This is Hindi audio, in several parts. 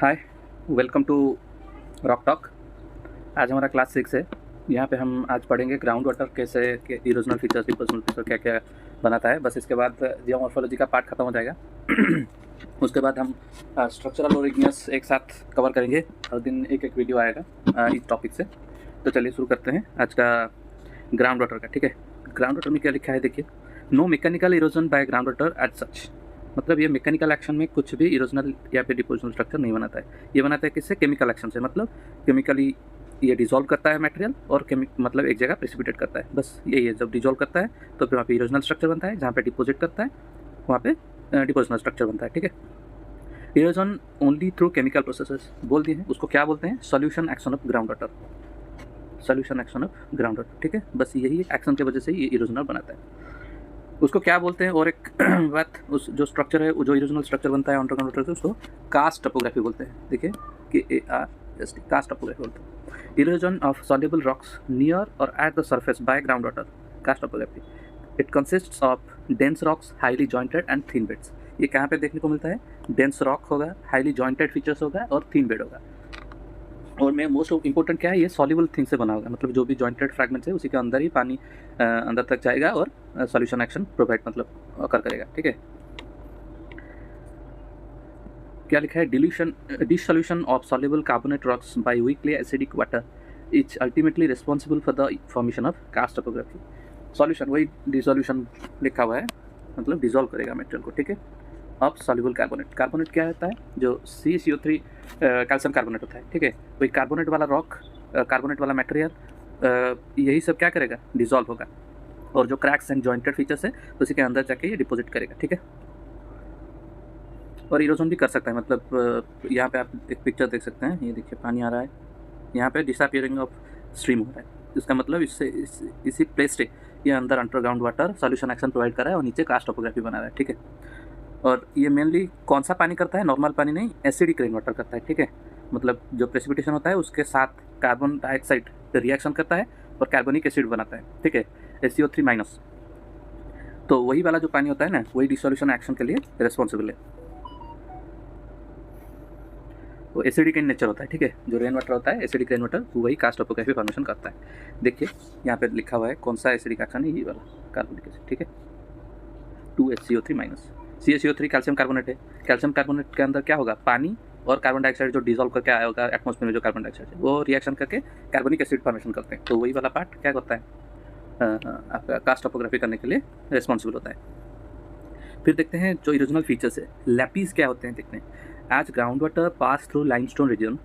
Hi, welcome to rock talk. आज हमारा क्लास 6 है। यहाँ पे हम आज पढ़ेंगे ग्राउंड वाटर कैसे के इरोजनल फीचर्स, डिपोजिशनल फीचर क्या क्या बनाता है। बस इसके बाद जियोमॉर्फोलॉजी का पार्ट खत्म हो जाएगा। उसके बाद हम स्ट्रक्चरल और इग्नियस एक साथ कवर करेंगे। हर दिन एक एक वीडियो आएगा इस टॉपिक से। तो चलिए शुरू करते हैं आज का ग्राउंड वाटर का। ठीक है, ग्राउंड वाटर में क्या लिखा है देखिए। No mechanical erosion by ground water at such, मतलब ये मैकेनिकल एक्शन में कुछ भी इरोजनल या फिर डिपोजिशनल स्ट्रक्चर नहीं बनाता है। ये बनाता है किससे? केमिकल एक्शन से, मतलब केमिकली ये डिसॉल्व करता है मटेरियल और मतलब एक जगह प्रेसिपिटेट करता है। बस यही है, जब डिसॉल्व करता है तो फिर वहाँ पे इरोजनल स्ट्रक्चर बनता है, जहाँ पे डिपोजिट करता है वहाँ पे डिपोजिशनल स्ट्रक्चर बनता है। ठीक है, erosion only through chemical processes बोल दिए हैं। उसको क्या बोलते हैं? Solution action of ground water, solution action of ground water. ठीक है, बस यही एक्शन की वजह से ये इरोजनल बनाता है। उसको क्या बोलते हैं? और एक बात, उस जो स्ट्रक्चर है, जो इरोजनल स्ट्रक्चर बनता है अंडरग्राउंड वाटर से, उसको कास्ट टोपोग्राफी बोलते हैं। देखिए KARST, कास्ट टोपोग्राफी बोलते हैं। Erosion of soluble rocks near or at the surface by ground water, karst topography. It consists of dense rocks, highly jointed and thin beds. ये कहाँ पे देखने को मिलता है? डेंस रॉक होगा, हाईली जॉइंटेड फीचर्स होगा और थिन बेड होगा। और मैं मोस्ट इंपॉर्टेंट क्या है, ये सॉल्युबल थिंग से बना होगा, मतलब जो भी जॉइंटेड फ्रैगमेंट्स है उसी के अंदर ही पानी अंदर तक जाएगा और सॉल्यूशन एक्शन प्रोवाइड मतलब अकर करेगा। ठीक है, क्या लिखा है? Dissolution of soluble carbonate rocks bye weakly acidic water is ultimately responsible for the formation of karst topography. Solution वही डिसोल्यूशन लिखा हुआ है, मतलब डिसॉल्व करेगा मटेरियल को। ठीक है, ऑफ सॉल्युबल कार्बोनेट। कार्बोनेट क्या होता है? जो CaCO3 कैल्शियम कार्बोनेट होता है। ठीक है, वही कार्बोनेट वाला रॉक, कार्बोनेट वाला मटेरियल, यही सब क्या करेगा? डिसॉल्व होगा। और जो क्रैक्स एंड जॉइंटेड फीचर्स है तो उसी के अंदर जाके ये डिपॉजिट करेगा। ठीक है, और इरोजन भी कर सकता है, मतलब यहाँ पे आप एक पिक्चर देख सकते हैं। ये देखिए, पानी आ रहा है, यहाँ पे डिसअपियरिंग ऑफ स्ट्रीम हो रहा है। इसका मतलब इससे इसी प्लेस से ये अंदर underground water solution action provide कर रहा है और नीचे कास्ट टोपोग्राफी बना रहा है। ठीक है, और ये मेनली कौन सा पानी करता है? नॉर्मल पानी नहीं, एसिडिक रेन वाटर करता है। ठीक है, मतलब जो प्रेसिपिटेशन होता है उसके साथ कार्बन डाइऑक्साइड रिएक्शन करता है और कार्बनिक एसिड बनाता है। ठीक है, SCO3 माइनस। तो वही वाला जो पानी होता है ना, वही डिसोल्यूशन एक्शन के लिए रिस्पॉन्सिबल है। वो एसिडिक इन नेचर होता है। ठीक है, जो रेन वाटर होता है एसिडिक रेन वाटर, वही कास्ट टोपोग्राफी फॉर्मेशन करता है। देखिए यहाँ पे लिखा हुआ है कौन सा एसिडिक एक्शन है, ये वाला कार्बनिक एसिड। ठीक है, 2HCO3 minus. CaCO3 calcium carbonate है। कैल्शियम कार्बोनेट के अंदर क्या होगा? पानी और कार्बन डाइऑक्साइड जो डिसॉल्व करके आया होगा एटमॉस्फेयर में, जो कार्बन डाइऑक्साइड है वो रिएक्शन करके कार्बनिक एसिड फॉर्मेशन करते हैं। तो वही वाला पार्ट क्या करता है? आपका कास्ट टोपोग्राफी करने के लिए रिस्पॉन्सिबल होता है। फिर देखते हैं जो इरोजनल फीचर्स है, लैपीज क्या होते हैं देखते हैं। आज ground water pass through limestone region,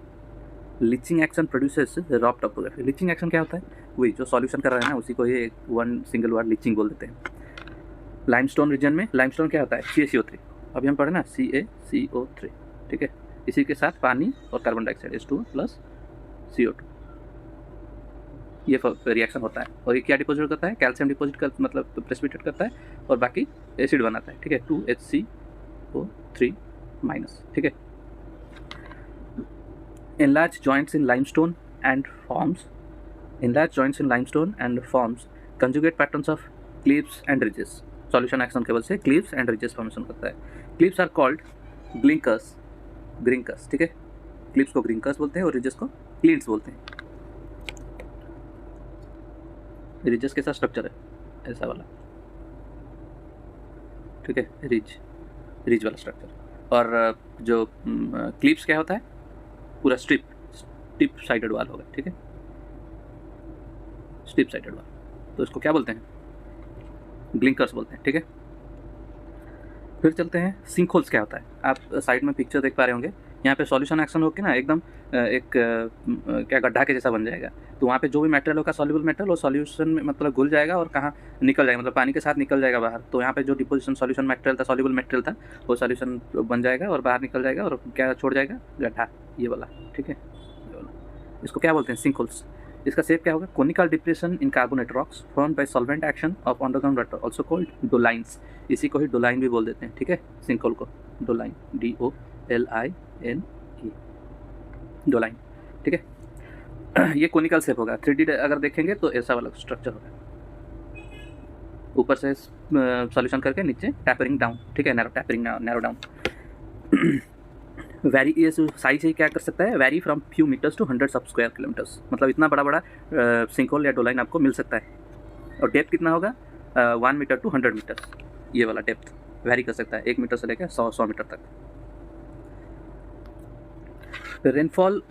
leaching action produces rock topography. Leaching action क्या होता है? वही जो सॉल्यूशन कर रहा है ना, उसी को ये वन सिंगल वर्ड लीचिंग बोल देते हैं। लाइमस्टोन रीजन में लाइमस्टोन क्या होता है? CaCO3, अभी हम पढ़े ना, CaCO3। ठीक है, इसी के साथ पानी और carbon dioxide H2 plus CO2, ये रिएक्शन होता है। और ये क्या डिपोजिट करता है? कैल्शियम डिपोजिट कर, मतलब प्रेसिपिटेट करता है और बाकी एसिड बनाता है। ठीक है, 2HCO3 माइनस। ठीक है, enlarged joints in limestone and forms conjugate patterns of cliffs and ridges। Solution action के वजह से क्लिफ्स एंड रिजेस फॉर्मेशन करता है। क्लिफ्स आर कॉल्ड ग्रिंकर्स। ठीक है, क्लिफ्स को ग्रिंकर्स बोलते हैं और रिजेस को क्लिंट्स बोलते हैं। रिजेस के साथ स्ट्रक्चर है ऐसा वाला। ठीक है, रिज वाला स्ट्रक्चर। और जो क्लिप्स क्या होता है? पूरा स्ट्रिप साइडेड वाल होगा। ठीक है, स्ट्रिप साइडेड वाल, तो इसको क्या बोलते हैं? ग्लिंकर्स बोलते हैं। ठीक है, फिर चलते हैं सिंक होल्स क्या होता है। आप साइड में पिक्चर देख पा रहे होंगे, यहाँ पे सॉल्यूशन एक्शन होकर ना एकदम एक क्या गड्ढा के जैसा बन जाएगा। तो वहाँ पे जो भी मटेरियल होगा, सॉल्युबल मटेरियल, वो सॉल्यूशन में मतलब घुल जाएगा और कहाँ निकल जाएगा, मतलब पानी के साथ निकल जाएगा बाहर। तो यहाँ पे जो डिपोजिशन सॉल्यूशन मटेरियल था, सॉल्युबल मटेरियल था, वो सॉल्यूशन बन जाएगा और बाहर निकल जाएगा और क्या छोड़ जाएगा? गड्ढा, ये वाला। ठीक है, ये वाला, इसको क्या बोलते हैं? Sink holes. इसका शेप क्या होगा? Conical depression in carbonate rocks formed by solvent action of underground water, also called डोलाइंस। इसी को ही डोलाइन भी बोल देते हैं। ठीक है, सिंक होल को डोलाइन, DOLINE, डोलाइन। ठीक है, ये कोनिकल शेप होगा। 3D अगर देखेंगे तो ऐसा वाला स्ट्रक्चर होगा, ऊपर से सॉल्यूशन करके नीचे टैपरिंग डाउन। ठीक है, नैरो डाउन। वेरी, ये साइज है क्या कर सकता है, vary from few metres to hundreds of square kilometres, मतलब इतना बड़ा बड़ा सिंक होल या डोलाइन आपको मिल सकता है। और डेप्थ कितना होगा, 1 मीटर टू 100 मीटर्स, ये वाला डेप्थ वेरी कर सकता है 1 मीटर से लेकर 100 मीटर तक। Rainfall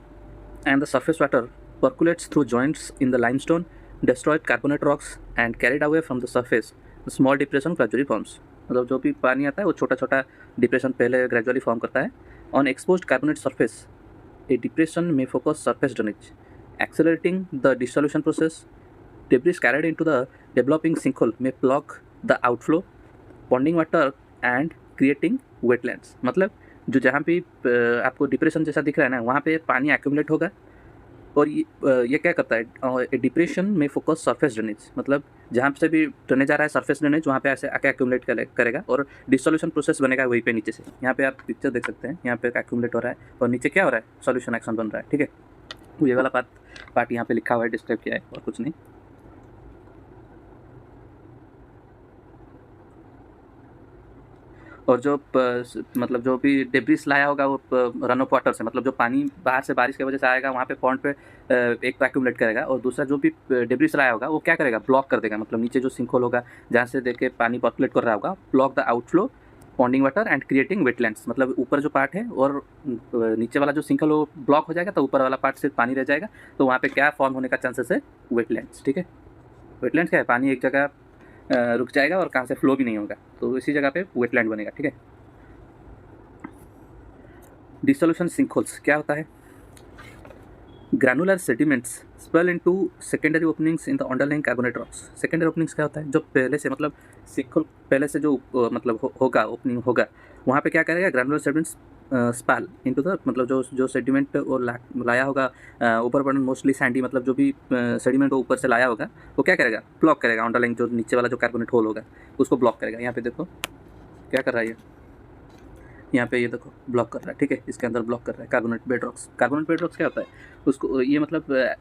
and the surface water percolates through joints in the limestone, destroyed carbonate rocks and carried away from the surface. The small depression gradually forms. मतलब जो भी पानी आता है वो छोटा छोटा डिप्रेशन पहले ग्रेजुअली फॉर्म करता है। On exposed carbonate surface a depression में focus surface drainage accelerating the dissolution process. Debris carried into the developing sinkhole में block the outflow ponding water and creating wetlands. मतलब जो जहाँ पे आपको डिप्रेशन जैसा दिख रहा है ना, वहाँ पे पानी एक्यूमुलेट होगा और ये क्या करता है, डिप्रेशन में फोकस सरफेस ड्रेनेज, मतलब जहाँ से भी ड्रेनेज आ रहा है सरफेस ड्रेनेज वहाँ पे ऐसे आके एक्यूमुलेट करेगा और डिसोल्यूशन प्रोसेस बनेगा वहीं पे नीचे से। यहाँ पे आप पिक्चर देख सकते हैं, यहाँ पे एक्यूमुलेट हो रहा है और नीचे क्या हो रहा है, सॉल्यूशन एक्शन बन रहा है। ठीक है, ये वाला पार्ट यहाँ पे लिखा हुआ है, डिस्क्राइब किया है और कुछ नहीं। और जो मतलब जो भी डेब्रिस लाया होगा वो रन ऑफ वाटर से, मतलब जो पानी बाहर से बारिश की वजह से आएगा वहाँ पे पॉन्ड पे एक तो एक्यूमुलेट करेगा और दूसरा जो भी डेब्रिस लाया होगा वो क्या करेगा, ब्लॉक कर देगा। मतलब नीचे जो सिंकहोल होगा जहाँ से देखे पानी पर्कुलेट कर रहा होगा, block the outflow ponding water and creating wetlands. मतलब ऊपर जो पार्ट है और नीचे वाला जो सिंकहोल वो ब्लॉक हो जाएगा तो ऊपर वाला पार्ट सिर्फ पानी रह जाएगा, तो वहाँ पे क्या फॉर्म होने का चांसेस है, वेटलैंड्स। ठीक है, वेटलैंड्स क्या है, पानी एक जगह रुक जाएगा और कहाँ से फ्लो भी नहीं होगा, तो इसी जगह पे वेटलैंड बनेगा। ठीक है, डिसोल्यूशन सिंकहोल्स क्या होता है, granular sediments spell into secondary openings in the underlying carbonate rocks. Secondary openings क्या होता है, जो पहले से मतलब सिंकहोल पहले से जो मतलब होगा ओपनिंग होगा वहाँ पे क्या करेगा, granular sediments spill into the, मतलब जो सेडिमेंट और लाया होगा ऊपर बर्डन मोस्टली सैंडी, मतलब जो भी सेडिमेंट को ऊपर से लाया होगा वो क्या करेगा, ब्लॉक करेगा अंडरलाइंग जो नीचे वाला जो कार्बोनेट होल होगा उसको ब्लॉक करेगा। यहाँ पे देखो क्या कर रहा है, यहाँ पे ये देखो ब्लॉक कर रहा है। ठीक है, इसके अंदर ब्लॉक कर रहा है carbonate bed rocks. Carbonate bed rocks क्या होता है, उसको ये मतलब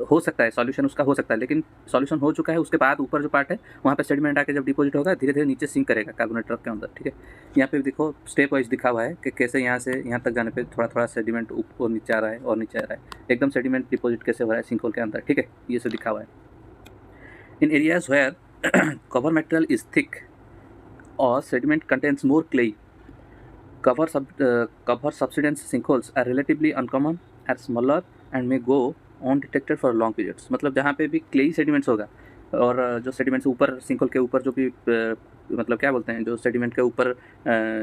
हो सकता है सॉल्यूशन उसका हो सकता है, लेकिन सॉल्यूशन हो चुका है उसके बाद ऊपर जो पार्ट है वहाँ पे सेडिमेंट आके जब डिपॉजिट होगा धीरे धीरे नीचे सिंक करेगा कार्बोनेट रॉक के अंदर। ठीक है, यहाँ पे देखो स्टेप वाइज दिखा हुआ है कि कैसे यहाँ से यहाँ तक जाने पे थोड़ा थोड़ा सेडिमेंट ऊपर नीचे आ रहा है और नीचे आ रहा है, एकदम सेडिमेंट डिपॉजिट कैसे हो रहा है सिंकहोल के अंदर। ठीक है, ये सब दिखा हुआ है। In areas where cover material is thick और sediment contains more clay, cover subsidence sinkholes are relatively uncommon, are smaller and may go undetected for long periods। मतलब जहाँ पे भी क्लेई सेडिमेंट्स होगा और जो सेडिमेंट्स ऊपर सिंकहोल के ऊपर जो भी मतलब क्या बोलते हैं, जो सेडिमेंट के ऊपर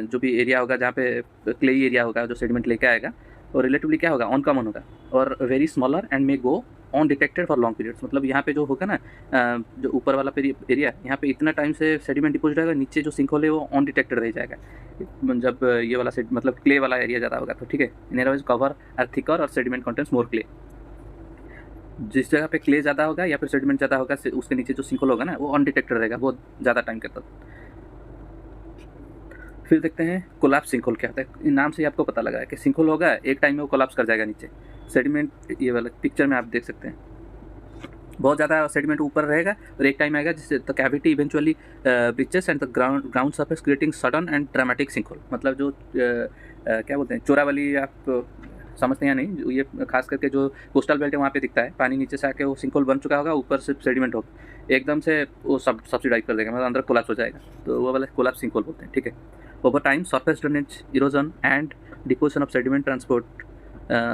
जो भी एरिया होगा जहाँ पे क्लेई एरिया होगा जो सेडिमेंट लेके आएगा और रिलेटिवली क्या होगा, अनकॉमन होगा और very smaller and may go on detected for long periods. मतलब यहाँ पे जो होगा ना जो ऊपर वाला एरिया यहाँ पे इतना टाइम से सेडिमेंट डिपॉजिट होगा, नीचे जो सिंकहोल है वो ऑन डिटेक्टेड रह जाएगा जब ये वाला मतलब क्ले वाला एरिया ज़्यादा होगा तो। ठीक है, in otherwise cover are thicker और सेडिमेंट कंटेंट्स मोर क्ले। जिस जगह पे क्ले ज़्यादा होगा या फिर सेडिमेंट ज़्यादा होगा उसके नीचे जो सिंकहोल होगा ना वो अनडिटेक्टेड रहेगा बहुत ज़्यादा टाइम के तक। फिर देखते हैं कोलैप्स सिंकहोल क्या होता है। नाम से ही आपको पता लगा है कि सिंकहोल होगा एक टाइम में वो कोलैप्स कर जाएगा नीचे। सेडिमेंट ये वाला पिक्चर में आप देख सकते हैं बहुत ज़्यादा सेडिमेंट ऊपर रहेगा और एक टाइम आएगा जिससे the cavity eventually breaches and the ground surface creating sudden and dramatic sinkhole. मतलब जो क्या बोलते हैं चोरावली, आप समझते हैं नहीं, ये खास करके जो कोस्टल बेल्ट है वहाँ पे दिखता है, पानी नीचे से आके वो सिंकहोल बन चुका होगा, ऊपर सिर्फ सेडिमेंट होगा, एकदम से वो सब्सिडाइज कर देगा, मतलब अंदर कोलैप्स हो जाएगा, तो वो वाला कोलैप्स सिंकहोल बोलते हैं। ठीक है, over time surface drainage erosion and deposition of sediment transport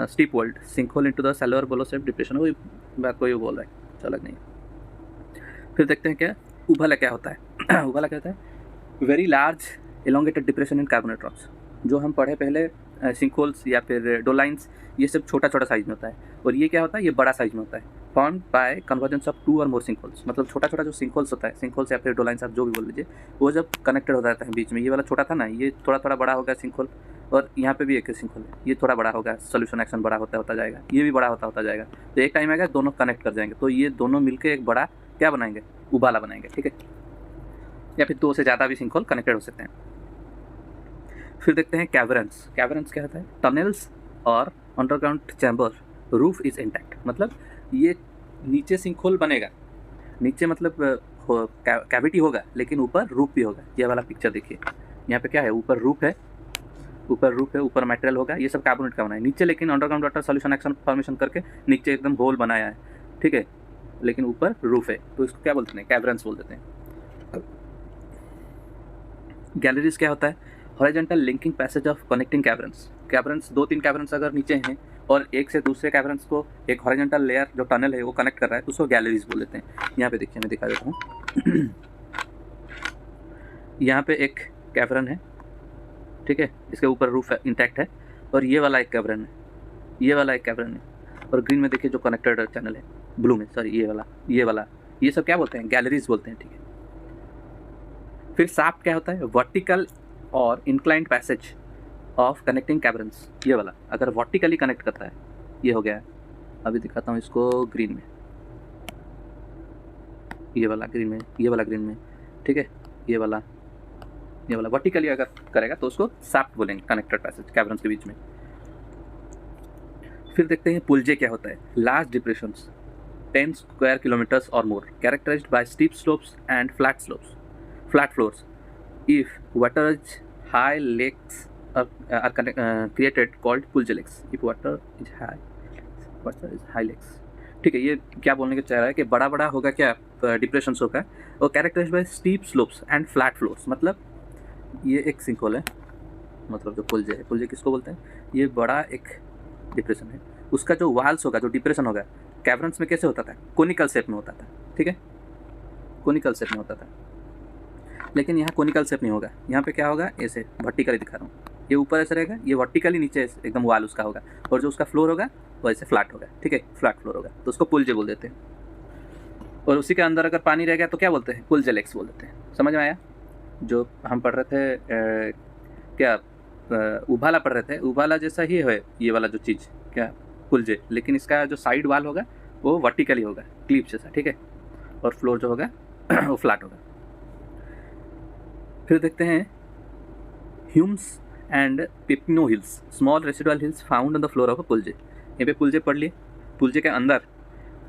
steep walled sinkhole into the shallower bowl shape depression. वही बात को ये बोल रहा है, अलग नहीं। फिर देखते हैं क्या उभाला क्या होता है। उभाला क्या होता है, very large elongated depression in carbonate rocks. जो हम पढ़े पहले सिंकहोल्स या फिर डोलाइंस ये सब छोटा छोटा साइज में होता है और ये क्या होता है, ये बड़ा साइज में होता है, फॉर्म्ड बाय कन्वर्जेंस ऑफ 2 और मोर सिंकहोल्स। मतलब छोटा छोटा जो सिंकहोल्स होता है, सिंकहोल्स या फिर डोलाइंस आप जो भी बोल लीजिए, वो जब कनेक्टेड हो जाता है बीच में, ये वाला छोटा था ना, ये थोड़ा थोड़ा बड़ा होगा सिंकहोल और यहाँ पे भी एक सिंकहोल है, ये थोड़ा बड़ा होगा, सोल्यूशन एक्शन बड़ा होता जाएगा, ये भी बड़ा होता जाएगा, तो एक टाइम आएगा दोनों कनेक्ट कर जाएंगे, तो ये दोनों मिलकर एक बड़ा क्या बनाएंगे, उबाला बनाएंगे। ठीक है, या फिर 2 से ज़्यादा भी सिंकहोल कनेक्टेड हो सकते हैं। फिर देखते हैं कैवर्न्स। कैवर्न्स क्या होता है, टनल्स और underground chamber, roof is intact. मतलब ये नीचे सिंकहोल बनेगा, नीचे मतलब कैविटी होगा लेकिन ऊपर रूफ भी होगा। ये वाला पिक्चर देखिए, यहाँ पे क्या है, ऊपर रूफ है ऊपर रूफ है, ऊपर मटेरियल होगा, ये सब कार्बोनेट का बना है। नीचे लेकिन underground water solution action formation करके नीचे एकदम होल बनाया है, ठीक है, लेकिन ऊपर रूफ है, तो इसको क्या बोलते हैं, कैवर्न्स बोल देते हैं। गैलरीज क्या होता है, horizontal linking passage of connecting caverns. Caverns 2-3 caverns अगर नीचे हैं और एक से दूसरे कैवर्न्स को एक हॉरिजॉन्टल लेयर जो टनल है वो कनेक्ट कर रहा है, तो उसको गैलरीज बोल देते हैं। यहाँ पे देखिए, मैं दिखा देता हूँ। यहाँ पे एक कैवर्न है, ठीक है, इसके ऊपर रूफ इंटैक्ट है, और ये वाला एक कैवर्न है, ये वाला एक कैवर्न है, और ग्रीन में देखिए जो कनेक्टेड चैनल है, ब्लू में, सॉरी ये वाला, ये सब क्या बोलते हैं, गैलरीज बोलते हैं, ठीक है। फिर शाफ्ट क्या होता है, वर्टिकल और inclined passage of connecting caverns. ये वाला अगर वर्टिकली कनेक्ट करता है, ये हो गया है, अभी दिखाता हूँ इसको ग्रीन में, ये वाला ग्रीन में, ये वाला ग्रीन में, ठीक है, ये वाला वर्टिकली अगर करेगा तो उसको शाफ्ट बोलेंगे, कनेक्टेड पैसेज कैवर्न्स के बीच में। फिर देखते हैं पुलजे क्या होता है, large depressions 10 square kilometres or more, characterised by steep slopes and flat floors. If water is high, lakes are created called pulje lakes. If water is high lakes. ठीक है, ये क्या बोलने का चाह रहा है कि बड़ा बड़ा होगा क्या, डिप्रेशंस होगा, और characterised by steep slopes and flat floors. मतलब ये एक सिंकहोल है, मतलब जो पुलजे है, पुलजे किसको बोलते हैं, ये बड़ा एक डिप्रेशन है, उसका जो वाल्स होगा, जो डिप्रेशन होगा, कैवर्न्स में कैसे होता था, कोनिकल शेप में होता था, ठीक है, कोनिकल शेप में होता था, लेकिन यहाँ कोनिकल शेप नहीं होगा, यहाँ पे क्या होगा, ऐसे वर्टिकली दिखा रहा हूँ, ये ऊपर ऐसे रहेगा, ये वर्टिकली नीचे एकदम वाल उसका होगा, और जो उसका फ्लोर होगा वो ऐसे फ्लैट होगा, ठीक है, फ्लैट फ्लोर होगा, तो उसको पुलजे बोल देते हैं। और उसी के अंदर अगर पानी रह गया तो क्या बोलते हैं, पुलजे लेक्स बोल देते हैं। समझ में आया? जो हम पढ़ रहे थे उबाला पढ़ रहे थे, उबाला जैसा ही है ये वाला जो चीज़, क्या पुलजे, लेकिन इसका जो साइड वाल होगा वो वर्टिकली होगा, क्लिप जैसा, ठीक है, और फ्लोर जो होगा वो फ्लैट होगा। फिर देखते हैं hums and pepino hills, small residual hills found on the floor of a polje. यहाँ पे पुलजे पढ़ लिए, पुलजे के अंदर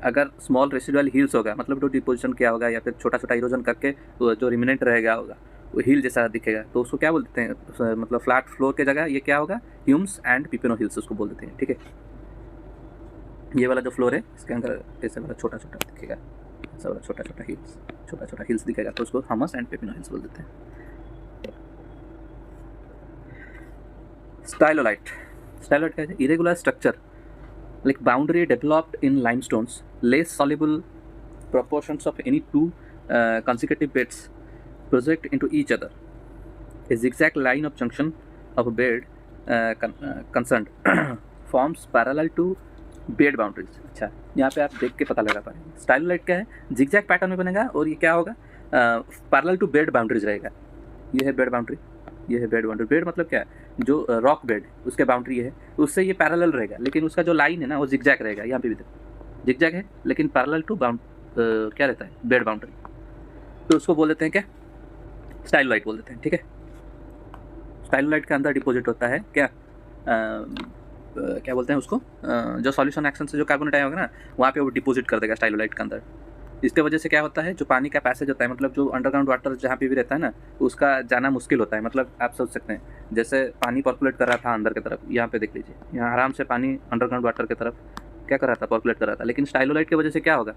अगर स्मॉल रेसिडुअल हिल्स होगा, मतलब जो डिपोजिशन क्या होगा, या फिर छोटा छोटा इरोजन करके जो रिमिनेंट रहेगा होगा, वो हिल जैसा दिखेगा, तो उसको क्या बोल देते हैं, मतलब फ्लैट फ्लोर के जगह ये क्या होगा, ह्यूम्स एंड पिपिनो हिल्स उसको बोल देते हैं, ठीक है। ये वाला जो फ्लोर है, इसके अंदर ऐसे वाला छोटा छोटा दिखेगा, ऐसा वाला छोटा छोटा हिल्स दिखेगा, तो उसको ह्यूमस एंड पिपिनो हिल्स बोल देते हैं। स्टाइलोलाइट क्या है, irregular structure like boundary developed in limestones, less soluble proportions of any two consecutive beds project into each other. A zigzag line of junction of a bed concerned forms parallel to bed boundaries. अच्छा, यहाँ पे आप देख के पता लगा पाएंगे स्टाइलोलाइट क्या है, जिगजैग पैटर्न में बनेगा, और ये क्या होगा, पैरेलल टू बेड बाउंड्रीज रहेगा। ये है बेड बाउंड्री, ये है बेड बाउंड्री। बेड मतलब क्या है, जो रॉक बेड उसके बाउंड्री है, उससे ये पैरेलल रहेगा, लेकिन उसका जो लाइन है ना वो जिगजैग रहेगा। यहाँ पे भी जिगजैग है, लेकिन पैरेलल टू क्या रहता है, बेड बाउंड्री, तो उसको बोल देते हैं क्या, स्टाइलोलाइट बोल देते हैं, ठीक है। स्टाइलोलाइट के अंदर डिपॉजिट होता है क्या, क्या बोलते हैं उसको, जो सॉल्यूशन एक्शन से जो कार्बोनेट आया होगा ना, वहाँ पे वो डिपॉजिट कर देगा स्टाइलोलाइट के अंदर। इसके वजह से क्या होता है, जो पानी का पैसेज होता है, मतलब जो अंडरग्राउंड वाटर जहाँ पे भी रहता है ना, उसका जाना मुश्किल होता है। मतलब आप सोच सकते हैं, जैसे पानी पर्कुलेट कर रहा था अंदर की तरफ, यहाँ पे देख लीजिए, यहाँ आराम से पानी अंडरग्राउंड वाटर की तरफ क्या कर रहा था, पर्कुलेट कर रहा था, लेकिन स्टाइलोलाइट की वजह से क्या होगा,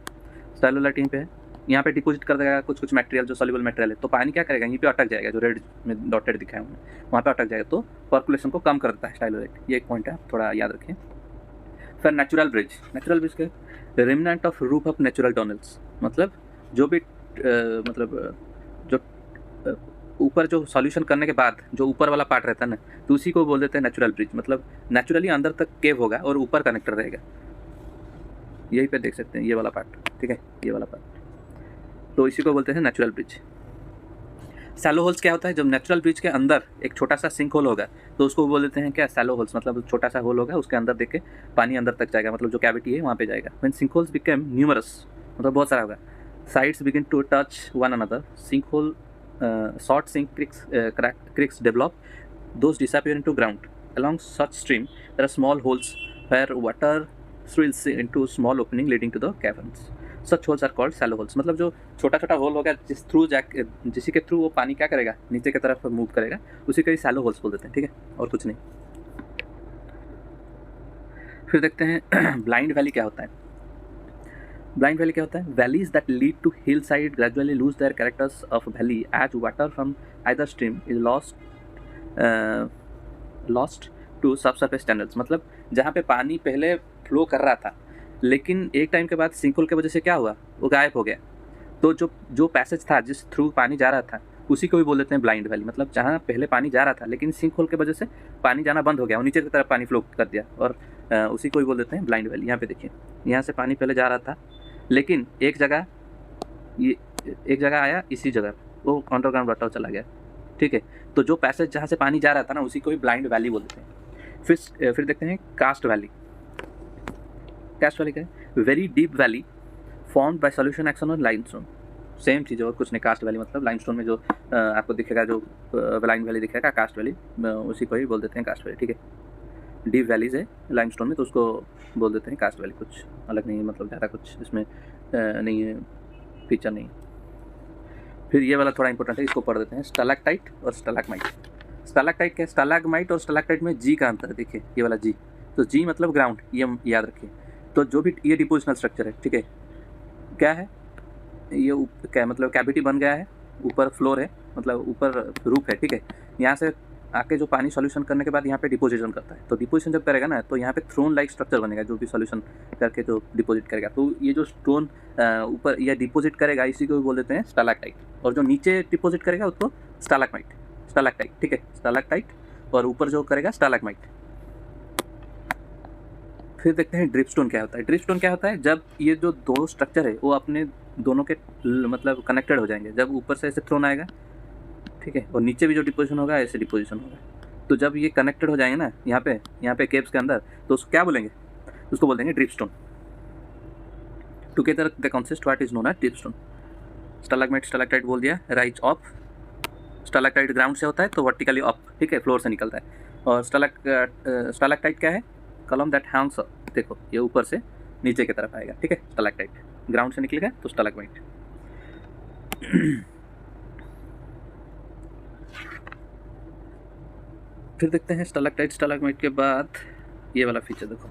स्टाइलोलाइट यहीं पे है, यहाँ पे डिपॉजिट कर देगा कुछ मटेरियल जो सॉल्युबल मटेरियल है, तो पानी क्या करेगा, यहीं पे अटक जाएगा, जो रेड में डॉटेड दिखाया हूँ वहाँ पे अटक जाएगा, तो पर्कुलेशन को कम कर देता है स्टाइलोलाइट। ये एक पॉइंट है, थोड़ा याद रखें। फिर नेचुरल ब्रिज के remnant of roof of natural tunnels, मतलब जो भी जो ऊपर जो सॉल्यूशन करने के बाद जो ऊपर वाला पार्ट रहता है ना, तो उसी को बोल देते हैं नेचुरल ब्रिज। मतलब नेचुरली अंदर तक केव होगा और ऊपर कनेक्टर रहेगा, यहीं पे देख सकते हैं ये वाला पार्ट, ठीक है, ये वाला पार्ट, तो इसी को बोलते हैं नेचुरल ब्रिज। सैलो होल्स क्या होता है, जब नेचुरल ब्रिज के अंदर एक छोटा सा सिंक होल होगा तो उसको बोल देते हैं क्या, सैलो होल्स। मतलब छोटा सा होल होगा, उसके अंदर देख के पानी अंदर तक जाएगा, मतलब जो कैविटी है वहाँ पे जाएगा। When sink holes become numerous, मतलब बहुत सारा होगा, sides begin to touch one another, sinkhole short sink creeks develop, those disappear into ground. Along such stream there are small holes where water swirls into small opening leading to the caverns. Such holes are called shallow holes. मतलब जो छोटा छोटा होल होगा जिसी के थ्रू वो पानी क्या करेगा, नीचे की तरफ मूव करेगा, उसी को ही शैलो होल्स बोल देते हैं, ठीक है, और कुछ नहीं। फिर देखते हैं ब्लाइंड वैली क्या होता है। ब्लाइंड वैली क्या होता है? Valleys that lead to hill side gradually lose their characters of valley as water from either stream is lost to subsurface channels. मतलब जहाँ पे पानी पहले फ्लो कर रहा था, लेकिन एक टाइम के बाद सिंकहोल की वजह से क्या हुआ, वो गायब हो गया। तो जो पैसेज था जिस थ्रू पानी जा रहा था, उसी को भी बोल देते हैं ब्लाइंड वैली। मतलब जहाँ पहले पानी जा रहा था लेकिन सिंकहोल की वजह से पानी जाना बंद हो गया और नीचे की तरफ पानी फ्लो कर दिया, और उसी को भी बोल देते हैं ब्लाइंड वैली। यहाँ पे देखिए, यहाँ से पानी पहले जा रहा था, लेकिन एक जगह आया, इसी जगह वो अंडरग्राउंड वाटर चला गया, ठीक है। तो जो पैसेज जहाँ से पानी जा रहा था ना, उसी को भी ब्लाइंड वैली बोल देते हैं। फिर देखते हैं कास्ट वैली। कास्ट वैली क्या है? Very deep valley formed by solution action on limestone. Same चीज़ है और कुछ नहीं। कास्ट वैली मतलब लाइमस्टोन में जो आपको दिखेगा, जो ब्लाइंड वैली दिखेगा, कास्ट वैली, उसी को ही बोल देते हैं कास्ट वैली, ठीक है। डीप वैलीज है लाइमस्टोन में, तो उसको बोल देते हैं कास्ट वैली। कुछ अलग नहीं है, मतलब ज़्यादा कुछ इसमें नहीं है, फीचर नहीं। फिर ये वाला थोड़ा इंपॉर्टेंट है, इसको पढ़ देते हैं, स्टैलेक्टाइट और स्टैलेग्माइट। स्टैलेक्टाइट क्या है? स्टैलेग्माइट और स्टैलेक्टाइट में जी का अंतर देखिए, ये वाला जी। तो जी मतलब ग्राउंड, ये याद रखिए। तो जो भी ये डिपोजिशनल स्ट्रक्चर है, ठीक है, क्या है ये, क्या मतलब कैविटी बन गया है, ऊपर फ्लोर है, मतलब ऊपर रूफ है, ठीक है। यहाँ से आके जो पानी सॉल्यूशन करने के बाद यहाँ पे डिपोजिशन करता है। तो डिपोजिशन जब करेगा ना, तो यहाँ पे थ्रोन लाइक स्ट्रक्चर बनेगा, जो भी सॉल्यूशन करके जो डिपोजिट करेगा। तो ये जो स्टोन ऊपर या डिपोजिट करेगा, इसी को भी बोल देते हैं स्टैलेक्टाइट। और जो नीचे डिपोजिट करेगा उसको स्टैलेक्टाइट, ठीक है, स्टैलेक्टाइट। और ऊपर जो करेगा स्टैलेग्माइट। फिर देखते हैं ड्रिपस्टोन क्या होता है। ड्रिपस्टोन क्या होता है? जब ये जो दो स्ट्रक्चर है वो अपने दोनों के मतलब कनेक्टेड हो जाएंगे। जब ऊपर से ऐसे थ्रोन आएगा, ठीक है, और नीचे भी जो डिपोजिशन होगा ऐसे डिपोजिशन होगा, तो जब ये कनेक्टेड हो जाएंगे ना यहाँ पे केव्स के अंदर, तो उसको क्या बोलेंगे? उसको बोल देंगे dripstone. Together the consist what is known as dripstone. Stalagmite stalactite बोल दिया, राइज ऑफ। स्टैलेक्टाइट ग्राउंड से होता है तो वर्टिकली अप, ठीक है, फ्लोर से निकलता है। और स्टैलेक्टाइट क्या है? कॉलम दैट हैंग्स, देखो ये ऊपर से नीचे की तरफ आएगा, ठीक है। स्टैलेक्टाइट ग्राउंड से निकलेगा तो स्टैलेग्माइट। फिर देखते हैं स्टैलेक्टाइट स्टैलेग्माइट के बाद ये वाला फीचर देखो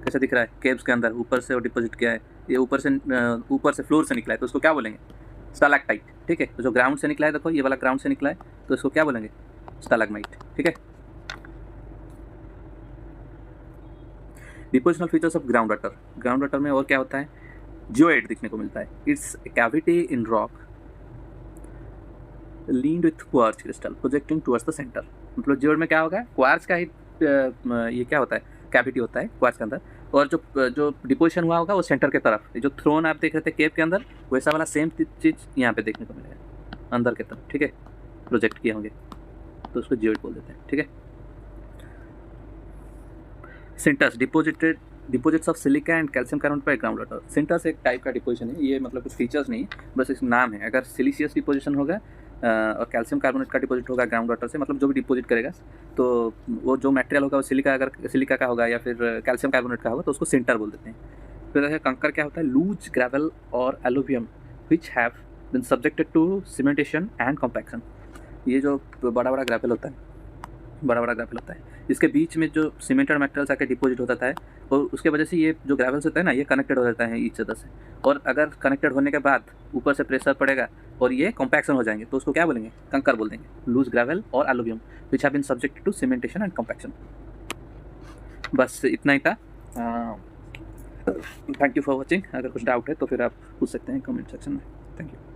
कैसा दिख रहा है। केव्स के अंदर ऊपर से वो डिपॉजिट किया है, ये ऊपर से फ्लोर से निकला है, तो उसको क्या बोलेंगे? स्टैलेक्टाइट, ठीक है। तो जो ग्राउंड से निकला है, देखो ये वाला ग्राउंड से निकला है, तो इसको क्या बोलेंगे? स्टैलेग्माइट, ठीक है। Depositional features of ground water. Ground water में और क्या होता है? जियोइड दिखने को मिलता है। It's cavity in rock leaned with quartz crystal projecting towards the centre. मतलब जियोइड में क्या होगा? क्वार्ट्ज का ही ये क्या होता है? कैविटी होता है क्वार्ट्ज के अंदर, और जो डिपोजिशन हुआ होगा वो सेंटर के तरफ। जो थ्रोन आप देख रहे थे केव के अंदर, वैसा वाला सेम चीज़ यहाँ पे देखने को मिलेगा अंदर के तरफ, ठीक है, प्रोजेक्ट किए होंगे, तो उसको जियोइड बोल देते हैं, ठीक है। Sinters deposits of silica and calcium carbonate by ground water. Sinters एक टाइप का डिपोजिशन है, ये मतलब कुछ फीचर्स नहीं, बस इस नाम है। अगर सिलिशियस डिपोजिशन होगा और कैल्शियम कार्बोनेट का डिपॉजिट होगा ग्राउंड वाटर से, मतलब जो भी डिपॉजिट करेगा, तो वो जो मटेरियल होगा वो सिलिका का होगा या फिर कैल्शियम कार्बोनेट का होगा, तो उसको सिंटर बोल देते हैं। फिर कंकर क्या होता है? लूज ग्रेवल और alluvium which have been subjected to cementation and compaction. ये जो बड़ा बड़ा ग्रेवल होता है, इसके बीच में जो सीमेंटेड मटेरियल्स आके डिपॉजिट होता है, और उसके वजह से ये जो ग्रेवल्स होता है ना, ये कनेक्टेड हो जाता है ईच अदर से। और अगर कनेक्टेड होने के बाद ऊपर से प्रेशर पड़ेगा और ये कॉम्पैक्शन हो जाएंगे, तो उसको क्या बोलेंगे? कंकर बोल देंगे। लूज ग्रेवल और alluvium which have been subjected to cementation and compaction. बस इतना ही था। Thank you for watching. अगर कुछ डाउट है तो फिर आप पूछ सकते हैं कमेंट सेक्शन में। Thank you.